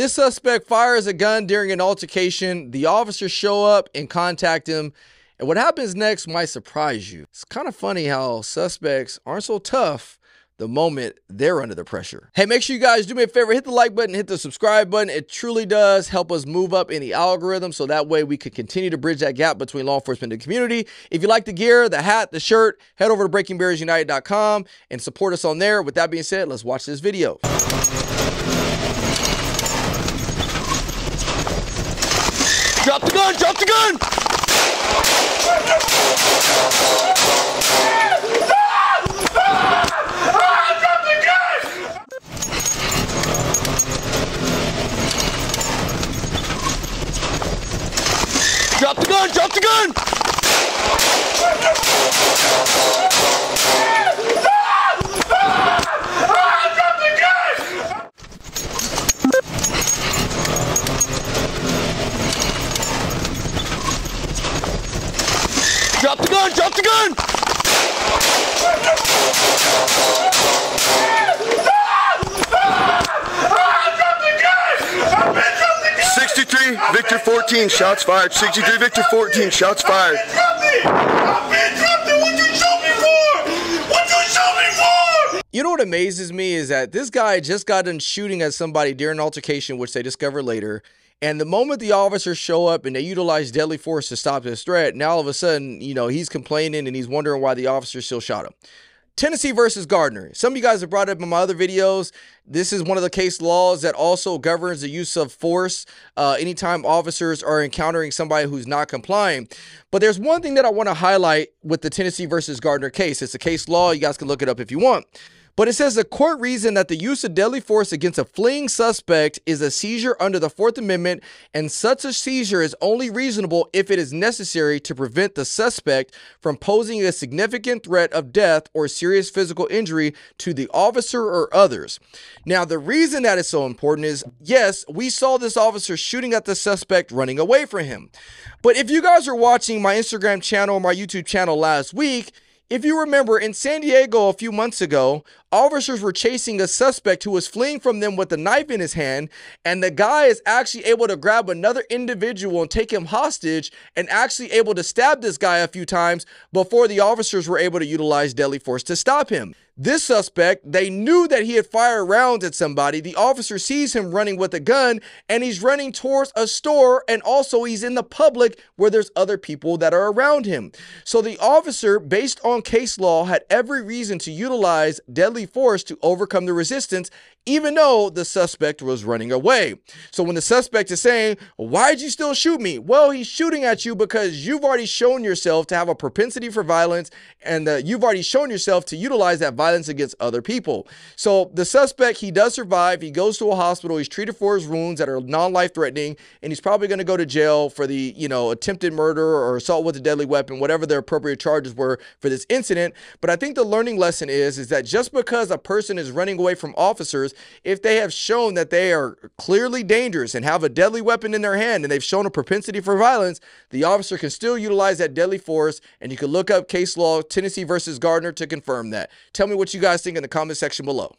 This suspect fires a gun during an altercation. The officers show up and contact him. And what happens next might surprise you. It's kind of funny how suspects aren't so tough the moment they're under the pressure. Hey, make sure you guys do me a favor, hit the like button, hit the subscribe button. It truly does help us move up in the algorithm, so that way we can continue to bridge that gap between law enforcement and the community. If you like the gear, the hat, the shirt, head over to breakingbarriersunited.com and support us on there. With that being said, let's watch this video. Drop the gun! Drop the gun! Drop the gun! Drop the gun! Drop the gun! Drop the gun! 63, Victor 14, shots fired. 63, Victor 14, shots fired. You know what amazes me is that this guy just got done shooting at somebody during an altercation, which they discovered later. And the moment the officers show up and they utilize deadly force to stop this threat, now all of a sudden, you know, he's complaining and he's wondering why the officers still shot him. Tennessee versus Gardner. Some of you guys have brought it up in my other videos. This is one of the case laws that also governs the use of force anytime officers are encountering somebody who's not complying. But there's one thing that I want to highlight with the Tennessee versus Gardner case. It's a case law. You guys can look it up if you want. But it says the court reasoned that the use of deadly force against a fleeing suspect is a seizure under the Fourth Amendment, and such a seizure is only reasonable if it is necessary to prevent the suspect from posing a significant threat of death or serious physical injury to the officer or others. Now, the reason that is so important is, yes, we saw this officer shooting at the suspect running away from him. But if you guys are watching my Instagram channel or my YouTube channel last week, if you remember, in San Diego a few months ago, officers were chasing a suspect who was fleeing from them with a knife in his hand, and the guy is actually able to grab another individual and take him hostage and actually able to stab this guy a few times before the officers were able to utilize deadly force to stop him. This suspect, they knew that he had fired rounds at somebody. The officer sees him running with a gun, and he's running towards a store, and also he's in the public where there's other people that are around him. So the officer, based on case law, had every reason to utilize deadly force to overcome the resistance, even though the suspect was running away. So when the suspect is saying, "Why'd you still shoot me?" Well, he's shooting at you because you've already shown yourself to have a propensity for violence, and you've already shown yourself to utilize that violence against other people. So the suspect, he does survive. He goes to a hospital. He's treated for his wounds that are non-life threatening, and he's probably going to go to jail for the, attempted murder or assault with a deadly weapon, whatever the appropriate charges were for this incident. But I think the learning lesson is that just because a person is running away from officers, if they have shown that they are clearly dangerous and have a deadly weapon in their hand and they've shown a propensity for violence, the officer can still utilize that deadly force. And you can look up case law Tennessee versus Gardner to confirm that. Tell me what you guys think in the comment section below.